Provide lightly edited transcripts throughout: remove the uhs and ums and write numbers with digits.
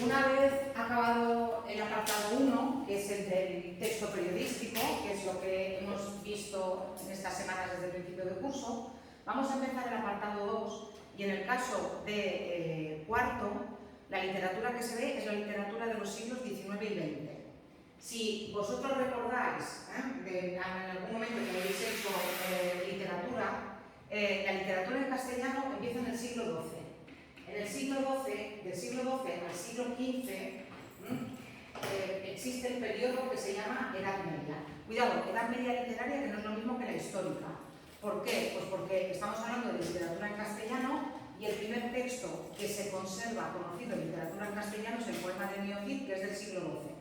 Una vez acabado el apartado 1, que es el del texto periodístico, que es lo que hemos visto en estas semanas desde el principio de curso, vamos a empezar el apartado 2 y en el caso de cuarto, la literatura que se ve es la literatura de los siglos XIX y XX. Si vosotros recordáis, en algún momento que habéis hecho literatura, la literatura en castellano empieza en el siglo XII. En el siglo XII, del siglo XII al siglo XV, existe el periodo que se llama Edad Media. Cuidado, Edad Media literaria, que no es lo mismo que la histórica. ¿Por qué? Pues porque estamos hablando de literatura en castellano y el primer texto que se conserva conocido en literatura en castellano es el poema de Neocid, que es del siglo XII.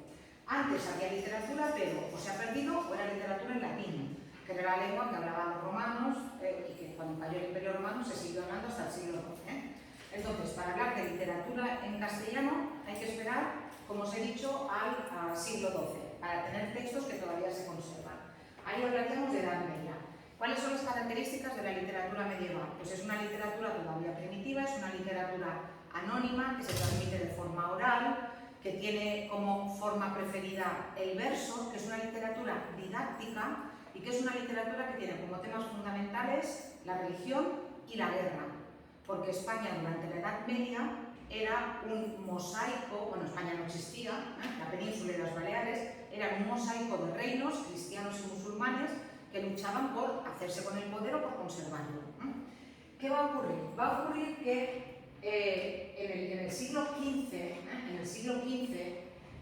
Antes había literatura, pero o se ha perdido o era literatura en latín, que era la lengua que hablaban los romanos y que cuando cayó el Imperio Romano se siguió hablando hasta el siglo XII. Entonces, para hablar de literatura en castellano hay que esperar, como os he dicho, al siglo XII, para tener textos que todavía se conservan. Ahí hablaríamos de Edad Media. ¿Cuáles son las características de la literatura medieval? Pues es una literatura todavía primitiva, es una literatura anónima que se transmite de forma oral, que tiene como forma preferida el verso, que es una literatura didáctica y que es una literatura que tiene como temas fundamentales la religión y la guerra. Porque España durante la Edad Media era un mosaico, bueno, España no existía, la península y las Baleares eran un mosaico de reinos cristianos y musulmanes que luchaban por hacerse con el poder o por conservarlo. ¿Qué va a ocurrir? Va a ocurrir que en el siglo XV,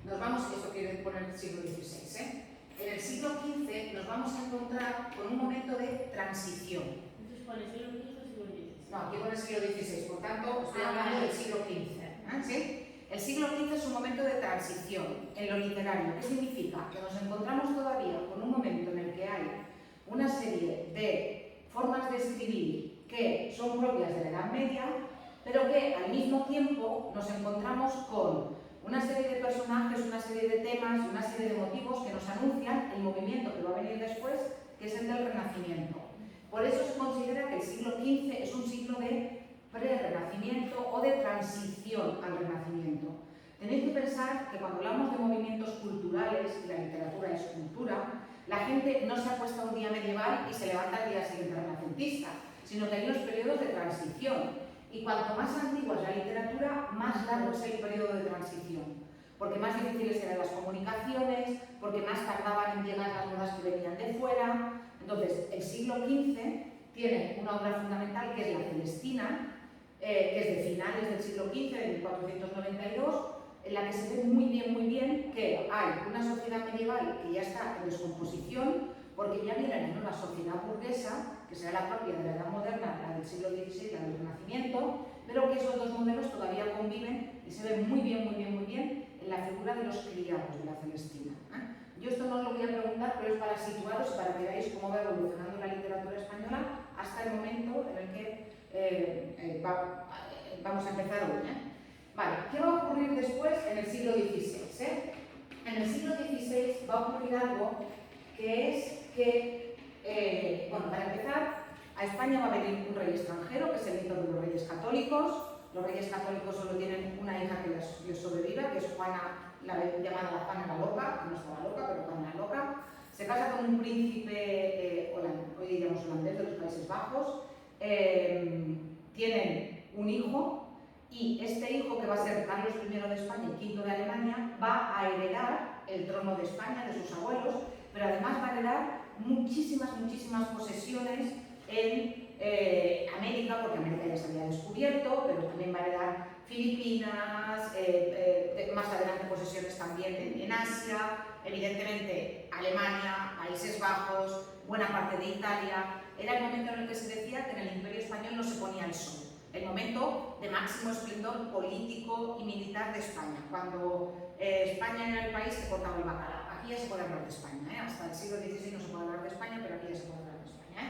nos vamos, esto quiere poner el siglo XVI, en el siglo XV nos vamos a encontrar con un momento de transición. Entonces, ¿cuál es el siglo XV o siglo XVI? No, aquí con el siglo XVI, por tanto, estoy hablando del siglo XV. ¿Sí? El siglo XV es un momento de transición en lo literario. ¿Qué significa? Que nos encontramos todavía con un momento en el que hay una serie de formas de escribir que son propias de la Edad Media, pero que al mismo tiempo nos encontramos con una serie de personajes, una serie de temas, una serie de motivos que nos anuncian el movimiento que va a venir después, que es el del Renacimiento. Por eso se considera que el siglo XV es un siglo de pre-renacimiento o de transición al Renacimiento. Tenéis que pensar que cuando hablamos de movimientos culturales, y la literatura es cultura, la gente no se acuesta un día medieval y se levanta al día siguiente renacentista, sino que hay unos periodos de transición. Y cuanto más antigua es la literatura, más largo es el periodo de transición. Porque más difíciles eran las comunicaciones, porque más tardaban en llegar las modas que venían de fuera. Entonces, el siglo XV tiene una obra fundamental que es la Celestina, que es de finales del siglo XV, de 1492, en la que se ve muy bien que hay una sociedad medieval que ya está en descomposición, porque ya viene la nueva sociedad burguesa, que será la propia de la Edad Moderna, la del siglo XVI, la del Renacimiento, pero que esos dos modelos todavía conviven y se ven muy bien en la figura de los criados de la Celestina. Yo esto no os lo voy a preguntar, pero es para situaros y para que veáis cómo va evolucionando la literatura española hasta el momento en el que vamos a empezar hoy. Vale, ¿qué va a ocurrir después en el siglo XVI? En el siglo XVI va a ocurrir algo que es que, bueno, para empezar, a España va a venir un rey extranjero, que es el mito de los reyes católicos. Los reyes católicos solo tienen una hija que les sobrevive, que es Juana, llamada la Juana la Loca, que no estaba loca, pero Juana la Loca. Se casa con un príncipe, hoy diríamos holandés, de los Países Bajos. Tienen un hijo, y este hijo, que va a ser Carlos I de España y V de Alemania, va a heredar el trono de España de sus abuelos, pero además va a heredar muchísimas posesiones en América, porque América ya se había descubierto, pero también va a heredar Filipinas, más adelante posesiones también en Asia, evidentemente Alemania, Países Bajos, buena parte de Italia. Era el momento en el que se decía que en el Imperio Español no se ponía el sol, el momento de máximo esplendor político y militar de España, cuando España era el país que cortaba el bacalao. Aquí ya se puede hablar de España, hasta el siglo XVI no se puede hablar de España, pero aquí ya se puede hablar de España.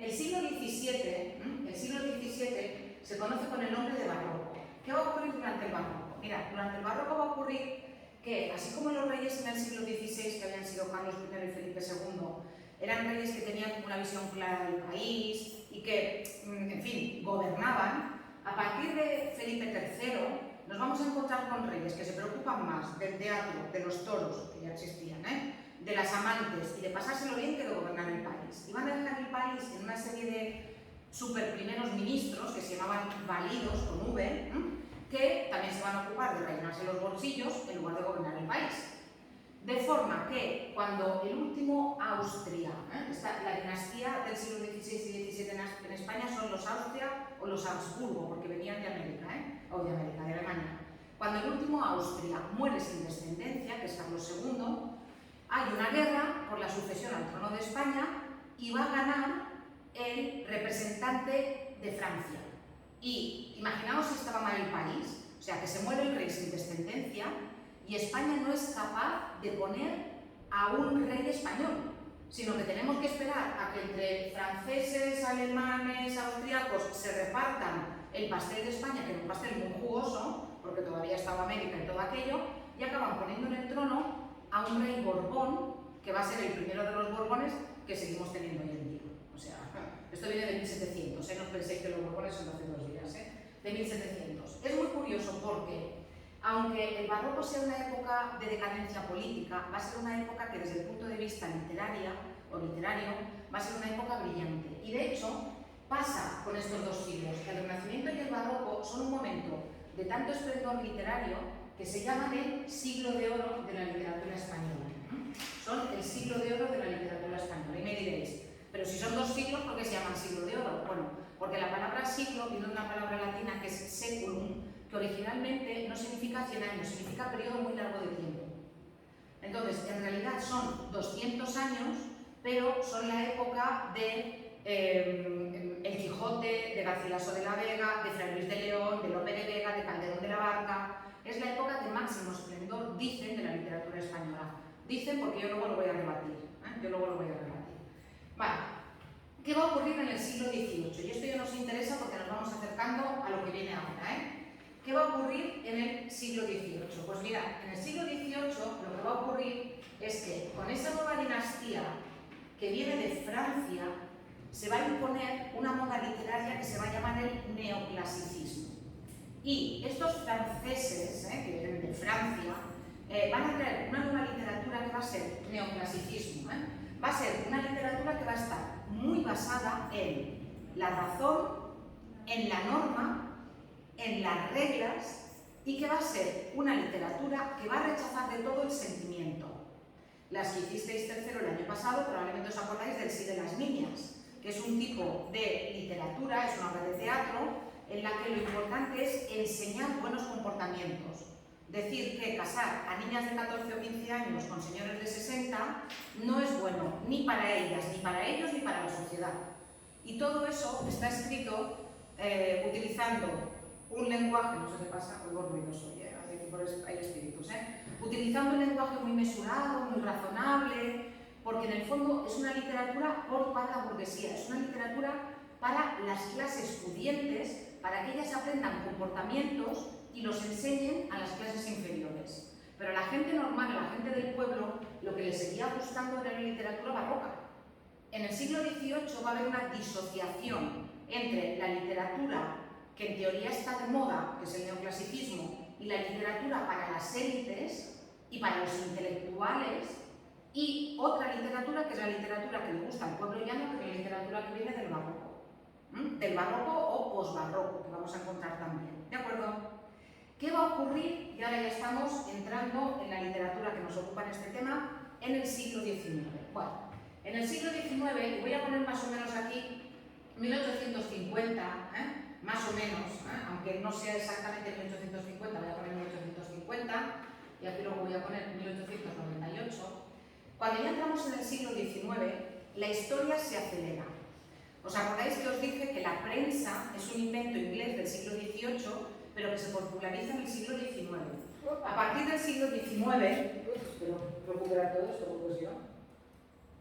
El siglo XVII se conoce con el nombre de Barroco. ¿Qué va a ocurrir durante el Barroco? Mira, durante el Barroco va a ocurrir que, así como los reyes en el siglo XVI, que habían sido Carlos I y Felipe II, eran reyes que tenían una visión clara del país y que, en fin, gobernaban, a partir de Felipe III nos vamos a encontrar con reyes que se preocupan más del teatro, de los toros, que ya existían, de las amantes y de pasárselo bien que de gobernar el país. Y van a dejar el país en una serie de super primeros ministros que se llamaban validos, con V, que también se van a ocupar de rellenarse los bolsillos en lugar de gobernar el país. De forma que cuando el último Austria, la dinastía del siglo XVI y XVII en España son los Austria o los Habsburgo, porque venían de América, de Alemania. Cuando el último Austria muere sin descendencia, que es Carlos II, hay una guerra por la sucesión al trono de España y va a ganar el representante de Francia. Y imaginaos si estaba mal el país, o sea, que se muere el rey sin descendencia y España no es capaz de poner a un rey español, sino que tenemos que esperar a que entre franceses, alemanes, austriacos se repartan el pastel de España, que es un pastel muy jugoso, porque todavía estaba América y todo aquello, y acaban poniendo en el trono a un rey Borbón, que va a ser el primero de los Borbones que seguimos teniendo hoy en día. O sea, esto viene de 1700, no penséis que los Borbones son de hace 2 días, de 1700. Es muy curioso porque aunque el barroco sea una época de decadencia política, va a ser una época que desde el punto de vista literario va a ser una época brillante. Y de hecho, pasa con estos 2 siglos. El Renacimiento y el Barroco son un momento de tanto esplendor literario que se llaman el siglo de oro de la literatura española. Son el siglo de oro de la literatura española. Y me diréis, pero si son 2 siglos, ¿por qué se llaman siglo de oro? Bueno, porque la palabra siglo viene de una palabra latina que es seculum, que originalmente no significa 100 años, significa periodo muy largo de tiempo. Entonces, en realidad son 200 años, pero son la época de El Quijote, de Garcilaso de la Vega, de Fray Luis de León, de Lope de Vega, de Calderón de la Barca. Es la época de máximo esplendor, dicen, de la literatura española. Dicen porque yo luego lo voy a rebatir. Vale. ¿Qué va a ocurrir en el siglo XVIII? Y esto ya nos interesa porque nos vamos acercando a lo que viene ahora, ¿Qué va a ocurrir en el siglo XVIII? Pues mirad, en el siglo XVIII lo que va a ocurrir es que con esa nueva dinastía que viene de Francia se va a imponer una moda literaria que se va a llamar el neoclasicismo. Y estos franceses, que vienen de Francia, van a traer una nueva literatura que va a ser neoclasicismo. Va a ser una literatura que va a estar muy basada en la razón, en la norma, en las reglas, y que va a ser una literatura que va a rechazar de todo el sentimiento. Las que hicisteis tercero el año pasado probablemente os acordáis del Sí de las Niñas, que es un tipo de literatura, es una obra de teatro, en la que lo importante es enseñar buenos comportamientos. Decir que casar a niñas de 14 o 15 años con señores de 60 no es bueno ni para ellas, ni para ellos, ni para la sociedad. Y todo eso está escrito utilizando un lenguaje, no sé qué pasa, algo ruidoso, hay espíritus, utilizando un lenguaje muy mesurado, muy razonable, porque en el fondo es una literatura para la burguesía, es una literatura para las clases pudientes, para que ellas aprendan comportamientos y los enseñen a las clases inferiores. Pero a la gente normal, a la gente del pueblo, lo que les seguía gustando era la literatura barroca. En el siglo XVIII va a haber una disociación entre la literatura que en teoría está de moda, que es el neoclasicismo, y la literatura para las élites y para los intelectuales, y otra literatura que es la literatura que le gusta al pueblo llano, que es la literatura que viene del barroco. Del barroco o posbarroco, que vamos a encontrar también. ¿De acuerdo? ¿Qué va a ocurrir? Y ahora ya estamos entrando en la literatura que nos ocupa en este tema, en el siglo XIX. Bueno, en el siglo XIX, y voy a poner más o menos aquí 1850, más o menos, aunque no sea exactamente 1850, voy a poner 1850 y aquí luego voy a poner 1898. Cuando ya entramos en el siglo XIX, la historia se acelera. ¿Os acordáis que os dije que la prensa es un invento inglés del siglo XVIII, pero que se populariza en el siglo XIX? A partir del siglo XIX, espero recuperar todo esto, pues yo,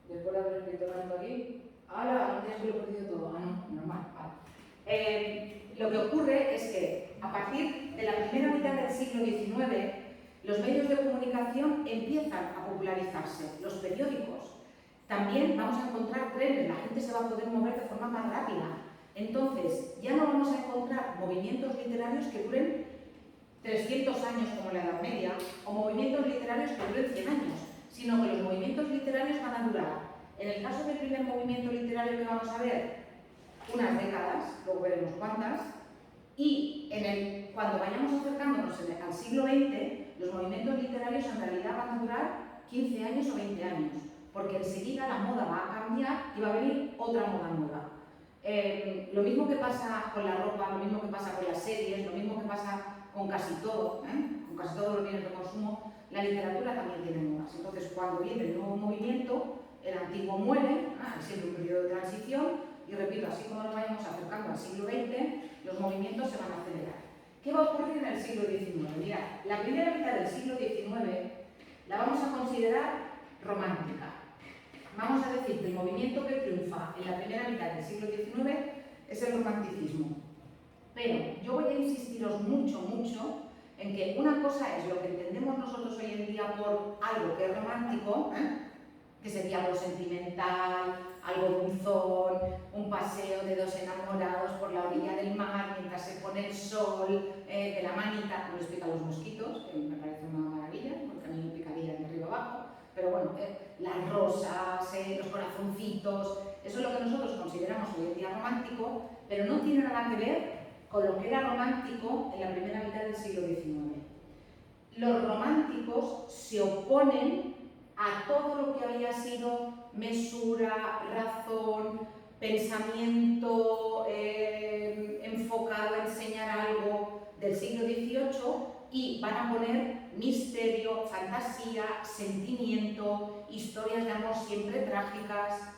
después de haber escrito tanto aquí, ¡hala! Ya se lo he perdido todo. Ah, no, normal. Lo que ocurre es que a partir de la primera mitad del siglo XIX, los medios de comunicación empiezan a popularizarse, los periódicos. También vamos a encontrar trenes, la gente se va a poder mover de forma más rápida. Entonces, ya no vamos a encontrar movimientos literarios que duren 300 años como la Edad Media, o movimientos literarios que duren 100 años, sino que los movimientos literarios van a durar, en el caso del primer movimiento literario que vamos a ver, unas décadas, luego veremos cuántas, y cuando vayamos acercándonos al siglo XX, los movimientos literarios en realidad van a durar 15 años o 20 años, porque enseguida la moda va a cambiar y va a venir otra moda nueva. Lo mismo que pasa con la ropa, lo mismo que pasa con las series, lo mismo que pasa con casi todo, con casi todos los bienes de consumo, la literatura también tiene modas. Entonces, cuando viene el nuevo movimiento, el antiguo muere, hay siempre un periodo de transición, y repito, así como nos vayamos acercando al siglo XX, los movimientos se van a acelerar. ¿Qué va a ocurrir en el siglo XIX? Mirad, la primera mitad del siglo XIX la vamos a considerar romántica. Vamos a decir que el movimiento que triunfa en la primera mitad del siglo XIX es el romanticismo. Pero yo voy a insistiros mucho en que una cosa es lo que entendemos nosotros hoy en día por algo que es romántico, que sería algo sentimental, algo dulzón, un paseo de dos enamorados por la orilla del mar mientras se pone el sol, de la manita, no les pican los mosquitos, que me parece una maravilla, porque a mí me picarían de arriba abajo, pero bueno, las rosas, los corazoncitos, eso es lo que nosotros consideramos hoy en día romántico, pero no tiene nada que ver con lo que era romántico en la primera mitad del siglo XIX. Los románticos se oponen a todo lo que había sido mesura, razón, pensamiento enfocado a enseñar algo del siglo XVIII y van a poner misterio, fantasía, sentimiento, historias de amor siempre trágicas.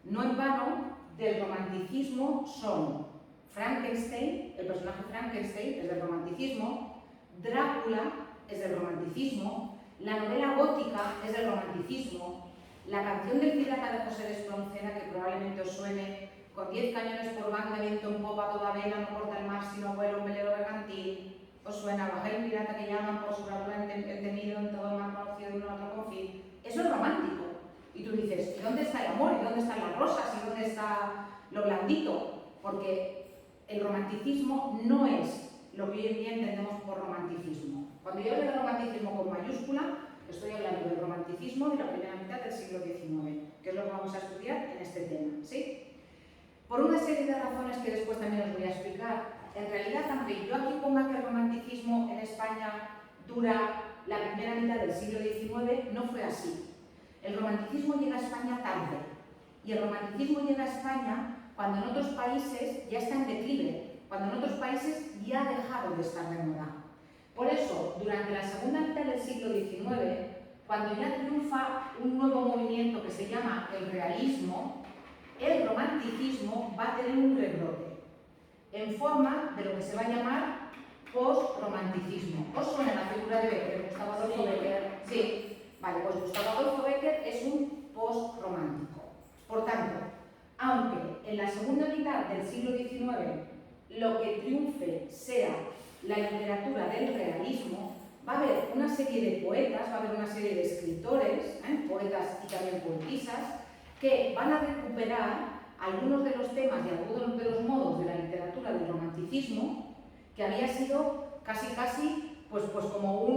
No en vano, del romanticismo son Frankenstein, el personaje Frankenstein es del romanticismo, Drácula es del romanticismo, la novela gótica es del romanticismo, la canción del pirata de José de Espronceda, que probablemente os suene, con 10 cañones por banda, viento en popa, toda vela, no corta el mar, sino vuela un velero mercantil. Os suena, baja el pirata que llaman por su bravura entendido en todo el mar conocido en un otro confín. Eso es romántico. Y tú dices, ¿y dónde está el amor? ¿Y dónde están las rosas? ¿Y dónde está lo blandito? Porque el romanticismo no es lo que hoy en día entendemos por romanticismo. Cuando yo hablo de romanticismo con mayúscula, estoy hablando del romanticismo de la primera mitad del siglo XIX, que es lo que vamos a estudiar en este tema, ¿sí? Por una serie de razones que después también os voy a explicar, en realidad, aunque yo aquí ponga que el romanticismo en España dura la primera mitad del siglo XIX, no fue así. El romanticismo llega a España tarde, y el romanticismo llega a España cuando en otros países ya está en declive, cuando en otros países ya ha dejado de estar de moda. Por eso, durante la segunda mitad del siglo XIX, cuando ya triunfa un nuevo movimiento que se llama el realismo, el romanticismo va a tener un rebrote, en forma de lo que se va a llamar post-romanticismo. ¿Os suena la figura de Becker, de Gustavo Adolfo Becker? Sí. Vale, pues Gustavo Adolfo Becker es un post-romántico. Por tanto, aunque en la segunda mitad del siglo XIX lo que triunfe sea la literatura del realismo, va a haber una serie de poetas, va a haber una serie de escritores, poetas y también poetisas, que van a recuperar algunos de los temas y algunos de los modos de la literatura del romanticismo, que había sido casi pues como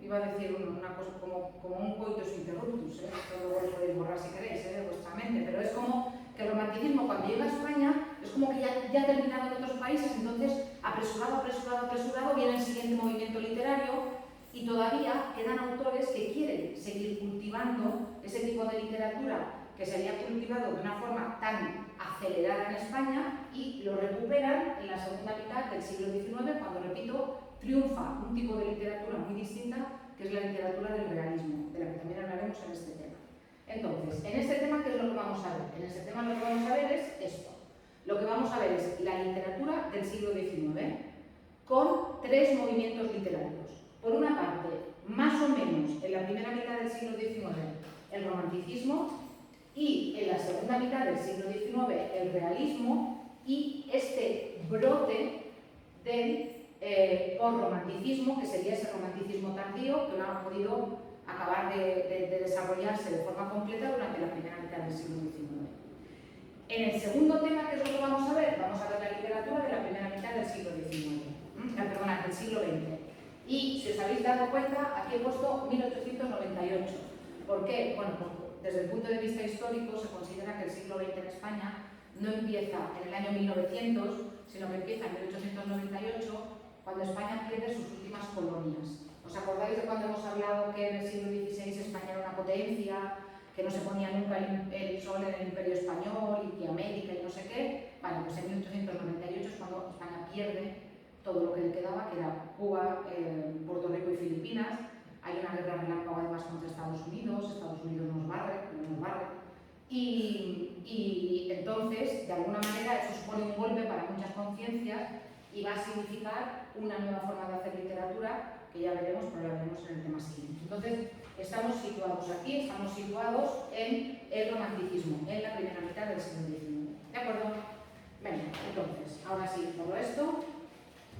iba a decir una cosa, como un coitus interruptus, esto luego lo podéis borrar si queréis, de vuestra mente, pero es como que el romanticismo cuando llega a España es como que ya ha terminado en otros países, entonces apresurado viene el siguiente movimiento literario y todavía quedan autores que quieren seguir cultivando ese tipo de literatura que se había cultivado de una forma tan acelerada en España y lo recuperan en la segunda mitad del siglo XIX cuando, repito, triunfa un tipo de literatura muy distinta que es la literatura del realismo, de la que también hablaremos en este tema. Entonces, en este tema, ¿qué es lo que vamos a ver? En este tema lo que vamos a ver es esto. Lo que vamos a ver es la literatura del siglo XIX con tres movimientos literarios. Por una parte, más o menos en la primera mitad del siglo XIX, el romanticismo, y en la segunda mitad del siglo XIX el realismo y este brote del postromanticismo, que sería ese romanticismo tardío que no ha podido acabar de desarrollarse de forma completa durante la primera mitad del siglo XIX. En el segundo tema, que es lo que vamos a ver la literatura de la primera mitad del siglo XIX. perdona, del siglo XX. Y si os habéis dado cuenta, aquí he puesto 1898. ¿Por qué? Bueno, desde el punto de vista histórico se considera que el siglo XX en España no empieza en el año 1900, sino que empieza en 1898, cuando España pierde sus últimas colonias. ¿Os acordáis de cuando hemos hablado que en el siglo XVI España era una potencia, que no se ponía nunca el sol en el Imperio Español y que América y no sé qué? Vale, pues en 1898 es cuando España pierde todo lo que le quedaba, que era Cuba, Puerto Rico y Filipinas. Hay una guerra relámpago además contra Estados Unidos nos barre. Y entonces, de alguna manera, eso supone un golpe para muchas conciencias y va a significar una nueva forma de hacer literatura, que ya veremos, pero la veremos en el tema siguiente. Entonces, estamos situados aquí, estamos situados en el romanticismo, en la primera mitad del siglo XIX. ¿De acuerdo? Venga, entonces, ahora sí, todo esto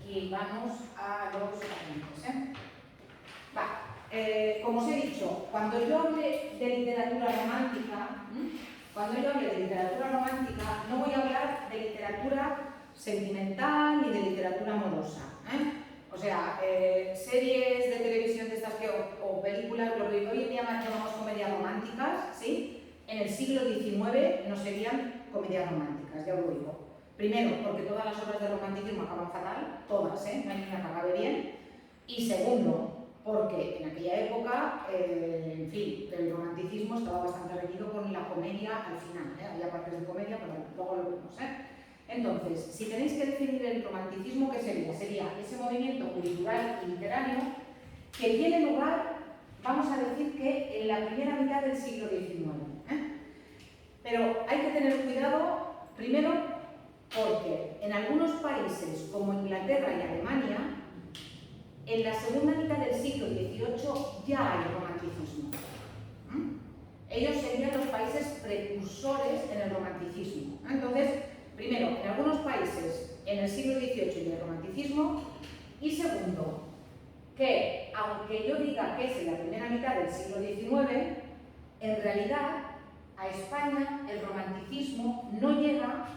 y vamos a los apuntes. Como os he dicho, cuando yo hable de literatura romántica, no voy a hablar de literatura sentimental ni de literatura amorosa. O sea, series de televisión de estas o películas, lo que hoy en día llamamos comedias románticas, ¿sí? En el siglo XIX no serían comedias románticas, ya os lo digo. Primero, porque todas las obras de romanticismo acaban fatal, todas, no hay ninguna que acabe bien. Y segundo, porque en aquella época, en fin, el romanticismo estaba bastante regido con la comedia al final, había partes de comedia, pero luego lo vemos. Entonces, si tenéis que definir el romanticismo, ¿qué sería? Sería ese movimiento cultural y literario que tiene lugar, vamos a decir que en la primera mitad del siglo XIX. Pero hay que tener cuidado, primero, porque en algunos países como Inglaterra y Alemania, en la segunda mitad del siglo XVIII ya hay romanticismo. Ellos serían los países precursores en el romanticismo. Entonces, primero, en algunos países en el siglo XVIII hay romanticismo, y segundo, que aunque yo diga que es en la primera mitad del siglo XIX, en realidad a España el romanticismo no llega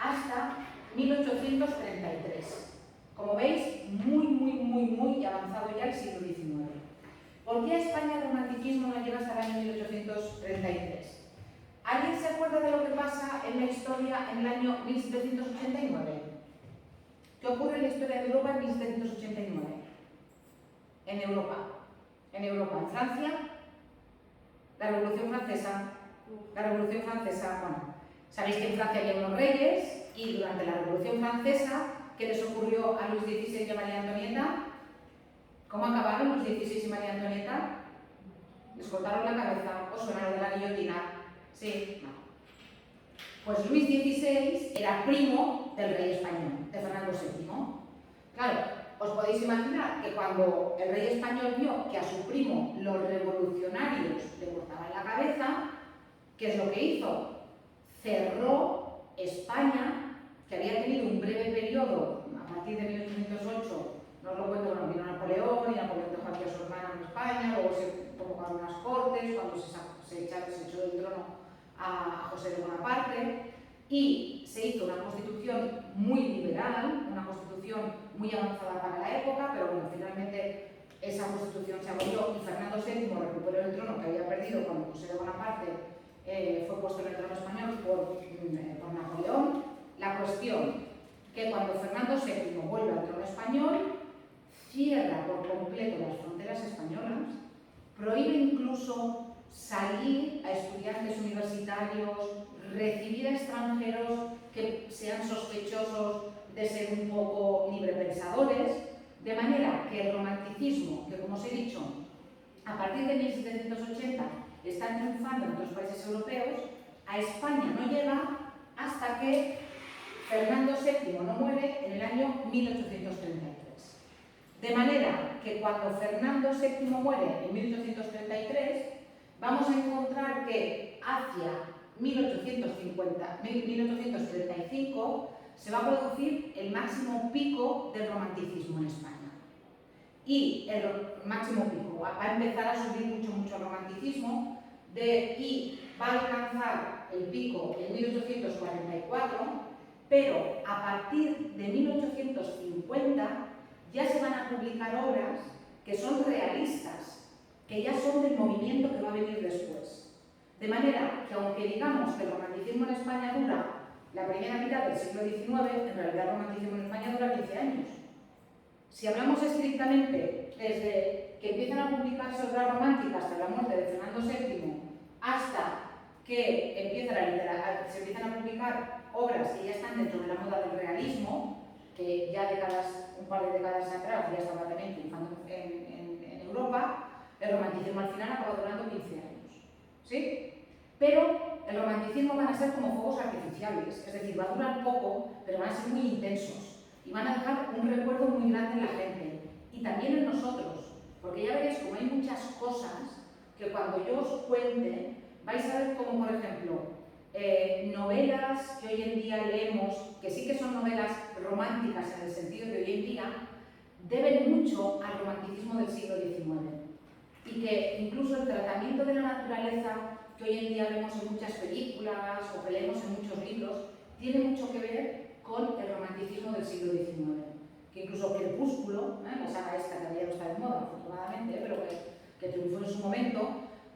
hasta 1833. Como veis, muy avanzado ya el siglo XIX. ¿Por qué a España el romanticismo no llega hasta el año 1833? ¿Alguien se acuerda de lo que pasa en la historia en el año 1789? ¿Qué ocurre en la historia de Europa en 1789? En Europa, en Francia, la Revolución Francesa. Bueno, sabéis que en Francia había unos reyes y durante la Revolución Francesa, ¿qué les ocurrió a Luis XVI y a María Antonieta? ¿Cómo acabaron Luis XVI y María Antonieta? Les cortaron la cabeza. ¿Os suena lo de la guillotina? Sí, no. Pues Luis XVI era primo del rey español, de Fernando VII. Claro, os podéis imaginar que cuando el rey español vio que a su primo los revolucionarios le cortaban la cabeza, ¿qué es lo que hizo? Cerró España, que había tenido un breve periodo a partir de 1808. No os lo cuento, bueno, vino Napoleón y Napoleón dejó aquí a su hermano en España, luego se convocaron unas cortes, cuando se echó del trono a José de Bonaparte, y se hizo una constitución muy liberal, una constitución muy avanzada para la época, pero bueno, finalmente esa constitución se abolió y Fernando VII recuperó el trono que había perdido cuando José de Bonaparte fue puesto en el trono español por Napoleón. La cuestión que cuando Fernando VII vuelve al trono español, cierra por completo las fronteras españolas, prohíbe incluso salir a estudiantes universitarios, recibir a extranjeros que sean sospechosos de ser un poco librepensadores, de manera que el romanticismo, que como os he dicho, a partir de 1780 está triunfando en otros países europeos, a España no llega hasta que Fernando VII no muere en el año 1833. De manera que cuando Fernando VII muere en 1833, vamos a encontrar que hacia 1835 se va a producir el máximo pico del romanticismo en España. Y el máximo pico va a empezar a subir mucho el romanticismo y va a alcanzar el pico en 1844, pero a partir de 1850 ya se van a publicar obras que son realistas, que ya son del movimiento que va a venir después. De manera que aunque digamos que el romanticismo en España dura la primera mitad del siglo XIX, en realidad el romanticismo en España dura 15 años. Si hablamos estrictamente desde que empiezan a publicarse obras románticas hasta la muerte de Fernando VII, hasta que se empiezan a publicar obras que ya están dentro de la moda del realismo, que ya un par de décadas atrás ya estaba también triunfando en Europa, el romanticismo al final acaba durando 15 años. ¿Sí? Pero el romanticismo van a ser como fuegos artificiales, es decir, va a durar poco, pero van a ser muy intensos y van a dejar un recuerdo muy grande en la gente y también en nosotros, porque ya veréis como hay muchas cosas que cuando yo os cuente vais a ver como, por ejemplo, novelas que hoy en día leemos, que sí que son novelas románticas en el sentido de hoy en día, deben mucho al romanticismo del siglo XIX. Y que incluso el tratamiento de la naturaleza que hoy en día vemos en muchas películas o que leemos en muchos libros, tiene mucho que ver con el romanticismo del siglo XIX. Que incluso Crepúsculo, la saga esta que ya no está de moda, afortunadamente, pero que triunfó en su momento,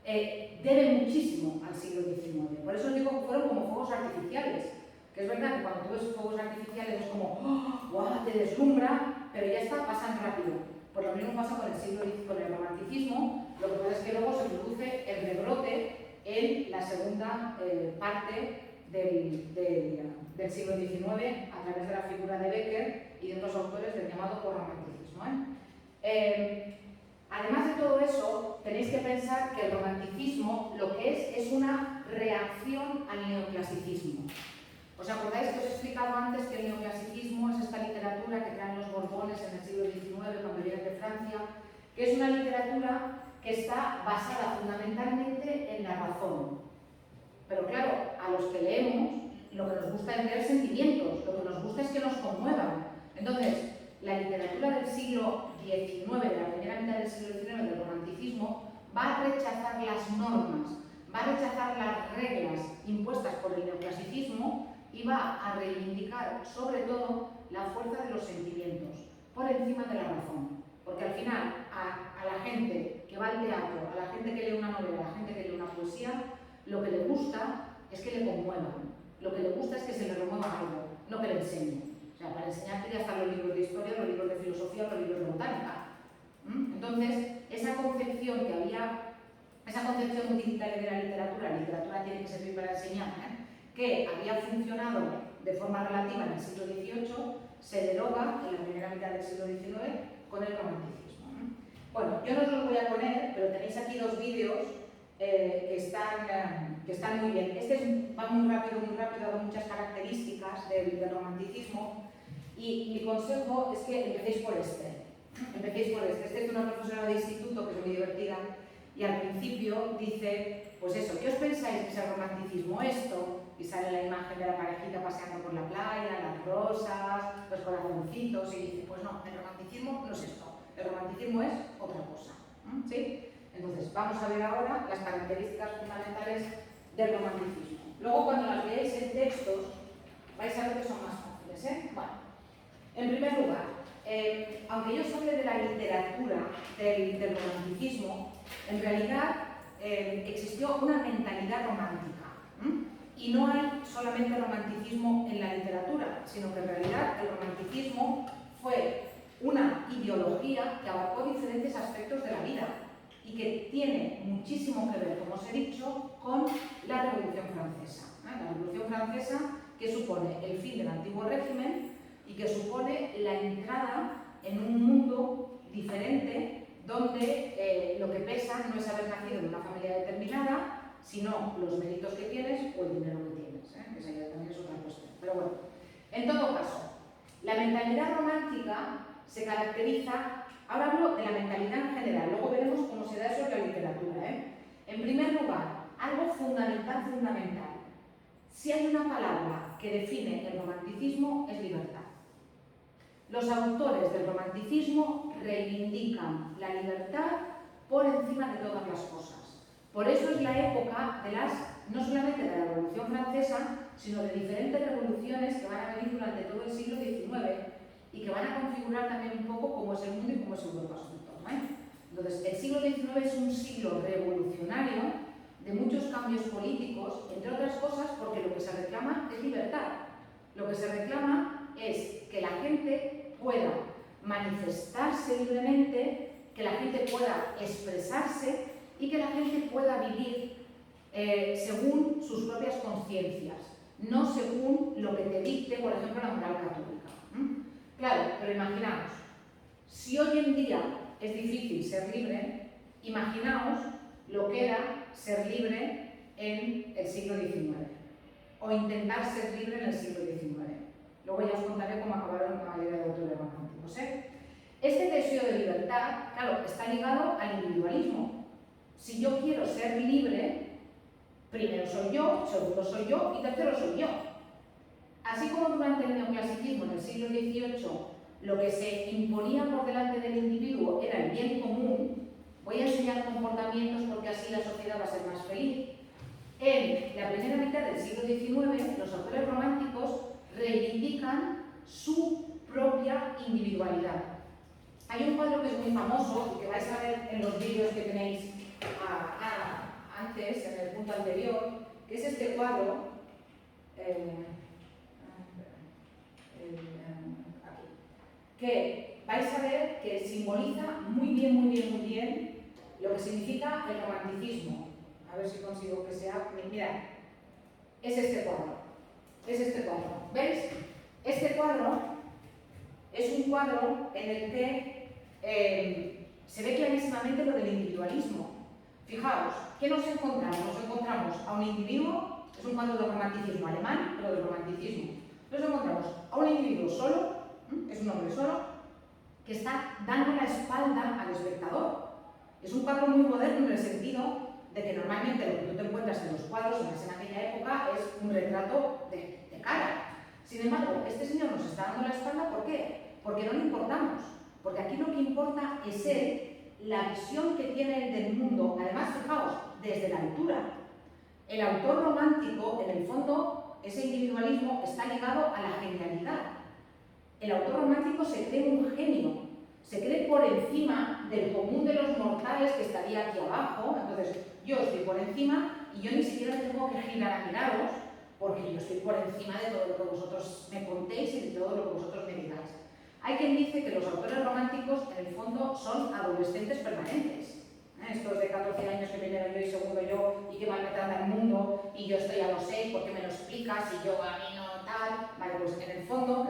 debe muchísimo al siglo XIX. Por eso os digo que fueron como fuegos artificiales. Que es verdad que cuando tú ves fuegos artificiales es como, ¡oh, wow!, te deslumbra, pero ya está, pasan rápido. Pues lo mismo pasa con el romanticismo, lo que pasa es que luego se produce el rebrote en la segunda parte del siglo XIX a través de la figura de Becker y de otros autores del llamado posromanticismo. Además de todo eso, tenéis que pensar que el romanticismo lo que es una reacción al neoclasicismo. ¿Os acordáis que os he explicado antes que el neoclasicismo es esta literatura que traen los Borbones en el siglo XIX cuando vienen de Francia, que es una literatura que está basada fundamentalmente en la razón? Pero claro, a los que leemos, lo que nos gusta es leer sentimientos, lo que nos gusta es que nos conmuevan. Entonces, la literatura del siglo XIX, de la primera mitad del siglo XIX, del romanticismo, va a rechazar las normas, va a rechazar las reglas impuestas por el neoclasicismo y va a reivindicar sobre todo la fuerza de los sentimientos, por encima de la razón. Porque al final, a la gente que va al teatro, a la gente que lee una novela, a la gente que lee una poesía, lo que le gusta es que le conmuevan, lo que le gusta es que se le remueva algo, no que le enseñe. O sea, para enseñarte ya están los libros de historia, los libros de filosofía, los libros de botánica. Entonces, esa concepción que había, esa concepción utilitaria de la literatura tiene que servir para enseñar, que había funcionado de forma relativa en el siglo XVIII, se deroga en la primera mitad del siglo XIX con el romanticismo. Bueno, yo no os los voy a poner, pero tenéis aquí dos vídeos que están muy bien. Este va muy rápido, ha dado muchas características del romanticismo y mi consejo es que empecéis por este. Este es una profesora de instituto que es muy divertida y al principio dice, pues eso, ¿qué os pensáis que es el romanticismo? Esto, y sale la imagen de la parejita paseando por la playa, las rosas, los corazoncitos, y dice, pues no, el romanticismo no es esto, el romanticismo es otra cosa. ¿Sí? Entonces, vamos a ver ahora las características fundamentales del romanticismo. Luego, cuando las veáis en textos, vais a ver que son más fáciles. Bueno, en primer lugar, aunque yo os hable de la literatura del romanticismo, en realidad existió una mentalidad romántica. Y no hay solamente romanticismo en la literatura, sino que en realidad el romanticismo fue una ideología que abarcó diferentes aspectos de la vida y que tiene muchísimo que ver, como os he dicho, con la Revolución Francesa. La Revolución Francesa, que supone el fin del antiguo régimen y que supone la entrada en un mundo diferente donde lo que pesa no es haber nacido en una familia determinada, sino los méritos que tienes o el dinero que tienes. Esa ya también es otra cuestión. Pero bueno, en todo caso, la mentalidad romántica se caracteriza, ahora hablo de la mentalidad en general, luego veremos cómo se da eso en la literatura. En primer lugar, algo fundamental. Si hay una palabra que define el romanticismo, es libertad. Los autores del romanticismo reivindican la libertad por encima de todas las cosas. Por eso es la época no solamente de la Revolución Francesa, sino de diferentes revoluciones que van a venir durante todo el siglo XIX y que van a configurar también un poco cómo es el mundo y cómo es Europa sobre todo, Entonces, el siglo XIX es un siglo revolucionario de muchos cambios políticos, entre otras cosas porque lo que se reclama es libertad. Lo que se reclama es que la gente pueda manifestarse libremente, que la gente pueda expresarse y que la gente pueda vivir según sus propias conciencias, no según lo que te dicte, por ejemplo, la moral católica. Claro, pero imaginaos, si hoy en día es difícil ser libre, imaginaos lo que era ser libre en el siglo XIX o intentar ser libre en el siglo XIX. Luego ya os contaré cómo acabaron la mayoría de autores románticos. Este deseo de libertad, claro, está ligado al individualismo. Si yo quiero ser libre, primero soy yo, segundo soy yo y tercero soy yo. Así como durante el neoclasicismo en el siglo XVIII lo que se imponía por delante del individuo era el bien común, voy a enseñar comportamientos porque así la sociedad va a ser más feliz. En la primera mitad del siglo XIX, los autores románticos reivindican su propia individualidad. Hay un cuadro que es muy famoso y que vais a ver en los vídeos que tenéis antes, en el punto anterior, que es este cuadro, aquí, que vais a ver que simboliza muy bien lo que significa el romanticismo. A ver si consigo que sea. Mirad, es este cuadro. Es este cuadro. ¿Veis? Este cuadro es un cuadro en el que se ve clarísimamente lo del individualismo. Fijaos, ¿qué nos encontramos? Nos encontramos a un individuo, es un cuadro de romanticismo alemán, pero de romanticismo. Nos encontramos a un individuo solo, es un hombre solo, que está dando la espalda al espectador. Es un cuadro muy moderno en el sentido de que normalmente lo que tú te encuentras en los cuadros en aquella época es un retrato de cara. Sin embargo, este señor nos está dando la espalda, ¿por qué? Porque no le importamos. Porque aquí lo que importa es él, la visión que tiene él del mundo. Además, fijaos, desde la altura. El autor romántico, en el fondo, ese individualismo está ligado a la genialidad. El autor romántico se cree un genio, se cree por encima del común de los mortales que estaría aquí abajo. Entonces, yo estoy por encima y yo ni siquiera tengo que girar a miraros porque yo estoy por encima de todo lo que vosotros me contéis y de todo lo que vosotros me digáis. Hay quien dice que los autores románticos, en el fondo, son adolescentes permanentes. Estos de 14 años que primero yo y segundo yo y que mal me trata el mundo y yo estoy a los 6 porque me lo explicas y yo a mí no tal. Vale, pues en el fondo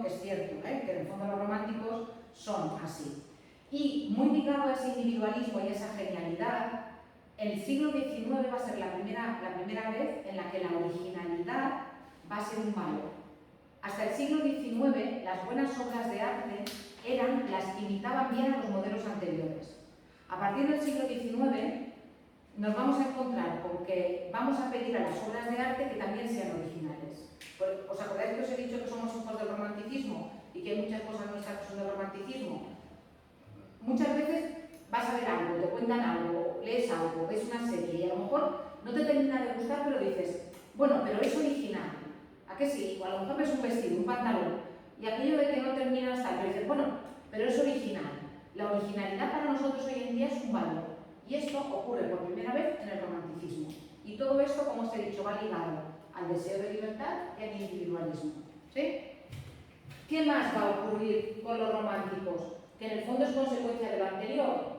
es cierto, que en el fondo los románticos son así. Y muy ligado a ese individualismo y a esa genialidad, el siglo XIX va a ser la primera vez en la que la originalidad va a ser un valor. Hasta el siglo XIX, las buenas obras de arte eran las que imitaban bien a los modelos anteriores. A partir del siglo XIX, nos vamos a encontrar con que vamos a pedir a las obras de arte que también sean originales. ¿Os acordáis que os he dicho que somos hijos del romanticismo y que hay muchas cosas nuestras que son del romanticismo? Muchas veces vas a ver algo, te cuentan algo, lees algo, ves una serie y a lo mejor no te termina de gustar, pero dices, bueno, pero es original. ¿A qué sí? O a lo mejor ves un vestido, un pantalón, y aquello de que no terminas tal, pero dices, bueno, pero es original. La originalidad para nosotros hoy en día es un valor. Y esto ocurre por primera vez en el romanticismo. Y todo esto, como os he dicho, va ligado al deseo de libertad y al individualismo. ¿Sí? ¿Qué más va a ocurrir con los románticos? Que en el fondo es consecuencia de lo anterior.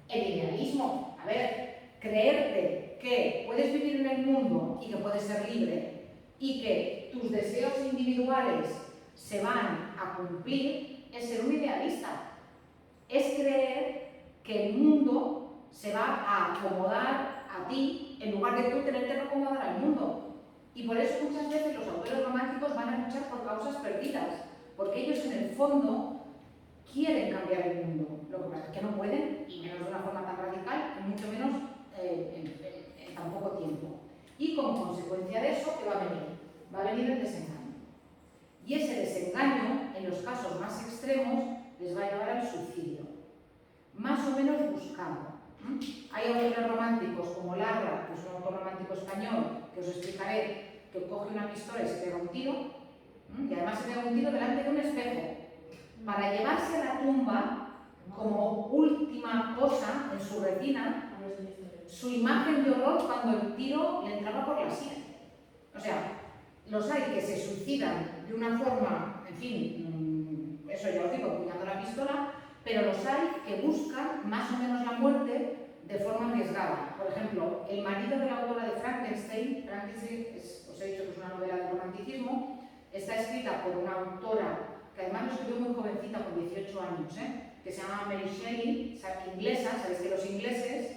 El idealismo. A ver, creerte que puedes vivir en el mundo y que puedes ser libre y que tus deseos individuales se van a cumplir es ser un idealista. Es creer que el mundo se va a acomodar a ti en lugar de tú tenerte que acomodar al mundo. Y por eso muchas veces los autores románticos van a luchar por causas perdidas, porque ellos en el fondo quieren cambiar el mundo. Lo que pasa es que no pueden, y menos de una forma tan radical, y mucho menos en tan poco tiempo. Y como consecuencia de eso, ¿qué va a venir? Va a venir el desengaño. Y ese desengaño, en los casos más extremos, les va a llevar al suicidio. Más o menos buscado. Hay autores románticos como Larra, que es un autor romántico español, que os explicaré, que coge una pistola y se pega un tiro, y además se pega un tiro delante de un espejo. para llevarse a la tumba como última cosa en su retina su imagen de horror cuando el tiro le entraba por la sien. O sea, los hay que se suicidan de una forma, en fin, eso ya os digo, empuñando la pistola, pero los hay que buscan más o menos la muerte de forma arriesgada. Por ejemplo, el marido de la autora de Frankenstein, os he dicho que es una novela de romanticismo, está escrita por una autora que además lo escribió muy jovencita, con 18 años, que se llama Mary Shelley, inglesa. Sabéis que los ingleses,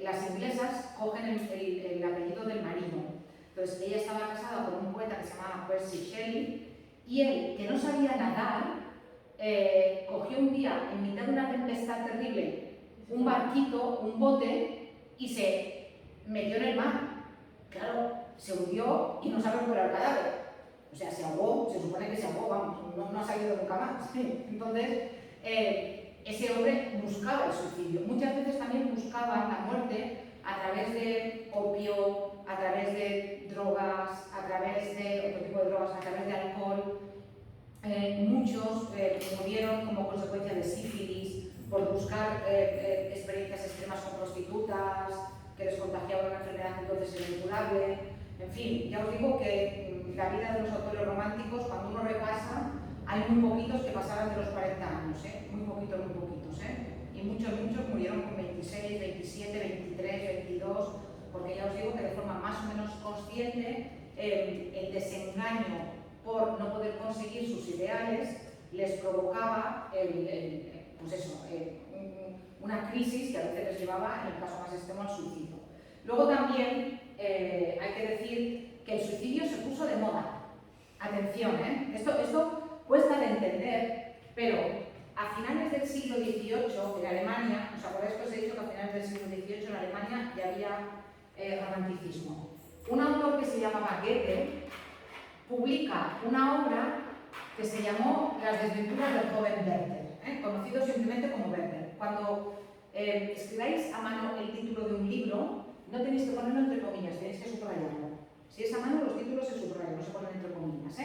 las inglesas cogen el apellido del marido. Entonces ella estaba casada con un poeta que se llamaba Percy Shelley, y él, que no sabía nadar, cogió un día, en mitad de una tempestad terrible, un barquito, un bote, y se metió en el mar. Claro, se hundió y no sabe recuperar el cadáver. O sea, se ahogó, se supone que se ahogó, vamos, no ha salido nunca más. Entonces, ese hombre buscaba el suicidio. Muchas veces también buscaba la muerte a través de opio, a través de drogas, a través de otro tipo de drogas, a través de alcohol. Muchos murieron como consecuencia de sífilis, por buscar experiencias extremas con prostitutas, que les contagiaban una enfermedad entonces era incurable. En fin, ya os digo que la vida de los autores románticos, cuando uno repasa, hay muy poquitos que pasaban de los 40 años, muy poquitos, y muchos murieron con 26, 27, 23, 22, porque ya os digo que de forma más o menos consciente el desengaño por no poder conseguir sus ideales les provocaba una crisis que a veces les llevaba, en el caso más extremo, al suicidio. Luego también hay que decir que el suicidio se puso de moda. Atención, esto cuesta de entender, pero a finales del siglo XVIII en Alemania, ¿os acordáis que os he dicho que a finales del siglo XVIII en Alemania ya había romanticismo? Un autor que se llamaba Goethe publica una obra que se llamó Las desventuras del joven Werther, conocido simplemente como Werther. Cuando escribáis a mano el título de un libro, no tenéis que ponerlo entre comillas, tenéis que subrayarlo. Si es a mano, los títulos se subrayan, no se ponen entre comillas.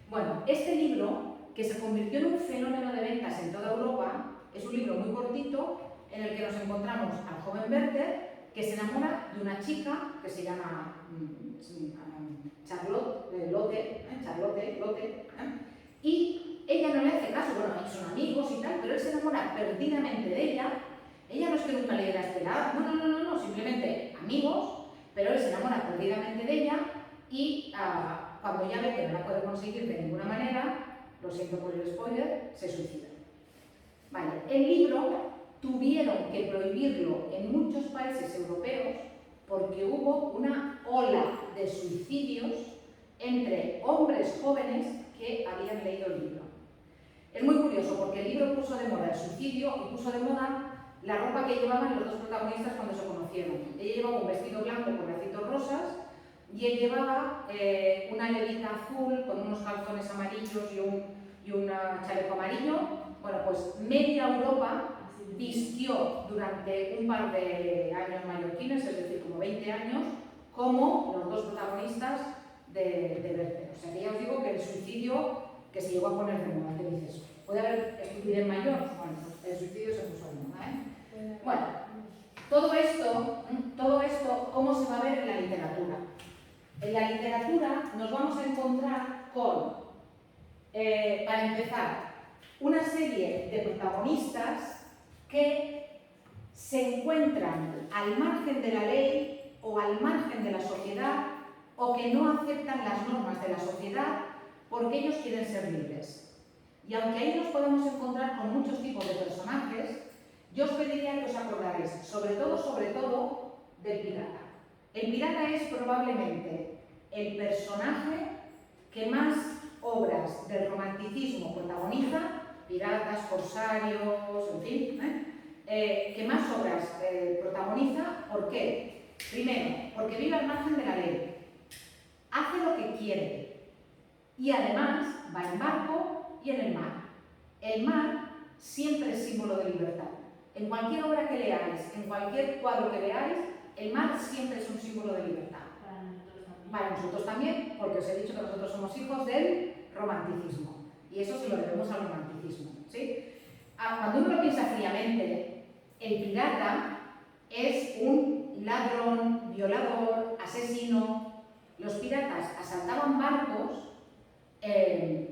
Bueno, este libro, que se convirtió en un fenómeno de ventas en toda Europa, es un libro muy cortito en el que nos encontramos al joven Werther, que se enamora de una chica que se llama Charlotte, y ella no le hace caso. Bueno, son amigos y tal, pero él se enamora perdidamente de ella. Ella no es que nunca le diera esperar, no, simplemente amigos, pero él se enamora perdidamente de ella y cuando ya ve que no la puede conseguir de ninguna manera, lo siento por el spoiler, se suicida. Vale, el libro tuvieron que prohibirlo en muchos países europeos porque hubo una ola de suicidios entre hombres jóvenes que habían leído el libro. Es muy curioso porque el libro puso de moda el suicidio y puso de moda la ropa que llevaban los dos protagonistas cuando se conocieron. Ella llevaba un vestido blanco con lacitos rosas y él llevaba una levita azul con unos calzones amarillos y un chaleco amarillo. Bueno, pues media Europa vistió durante un par de años mallorquines, es decir, como 20 años, como los dos protagonistas de Werther. O sea que ya os digo que el suicidio que se llegó a poner de moda, ¿qué dices? ¿Puede haber estupidez mayor? Bueno, el suicidio se puso de moda, Bueno, todo esto, ¿cómo se va a ver en la literatura? En la literatura nos vamos a encontrar con, para empezar, una serie de protagonistas que se encuentran al margen de la ley o al margen de la sociedad o que no aceptan las normas de la sociedad porque ellos quieren ser libres. Y aunque ahí nos podemos encontrar con muchos tipos de personajes, yo os pediría que os acordaréis, sobre todo, del pirata. El pirata es probablemente el personaje que más obras del romanticismo protagoniza, piratas, corsarios, en fin, que más obras protagoniza. ¿Por qué? Primero, porque vive al margen de la ley, hace lo que quiere y además va en barco y en el mar. El mar siempre es símbolo de libertad. En cualquier obra que leáis, en cualquier cuadro que veáis, el mar siempre es un símbolo de libertad. Para nosotros también, porque os he dicho que nosotros somos hijos del romanticismo. Y eso se lo debemos al romanticismo, ¿sí? Cuando uno lo piensa fríamente, el pirata es un ladrón, violador, asesino. Los piratas asaltaban barcos,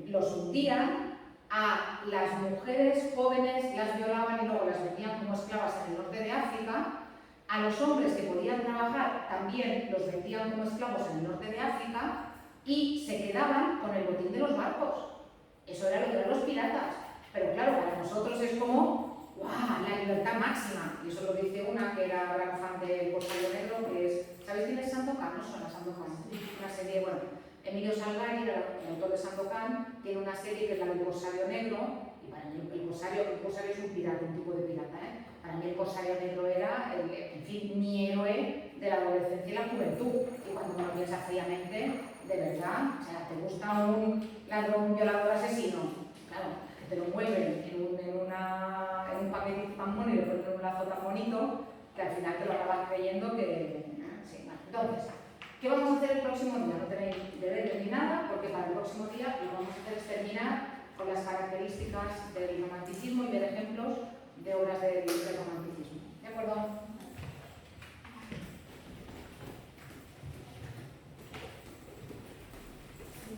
los hundían, a las mujeres jóvenes las violaban y luego las vendían como esclavas en el norte de África. A los hombres que podían trabajar también los vendían como esclavos en el norte de África y se quedaban con el botín de los barcos. Eso era lo que eran los piratas. Pero claro, para nosotros es como ¡guau! La libertad máxima. Y eso lo dice una que era gran fan del Corsario Negro, que es... ¿Sabéis quién es Sandokan? ¿No suena Sandokan? Una serie, bueno, Emilio Salgari, el autor de Sandokan, tiene una serie que es la del Corsario Negro, y para mí el corsario es un pirata, un tipo de pirata, ¿eh? Para mí el Corsario Negro era, en fin, mi héroe de la adolescencia y la juventud. Y cuando uno piensa fríamente, de verdad, o sea, ¿te gusta un ladrón, un violador, asesino? Claro, que te lo mueven en un paquete tan bonito y le ponen un lazo tan bonito que al final te lo acabas creyendo que... sí, vale. Entonces, ¿qué vamos a hacer el próximo día? No tenéis deberes ni nada, porque para el próximo día lo que vamos a hacer es terminar con las características del romanticismo y ver ejemplos de obras del romanticismo. ¿De acuerdo?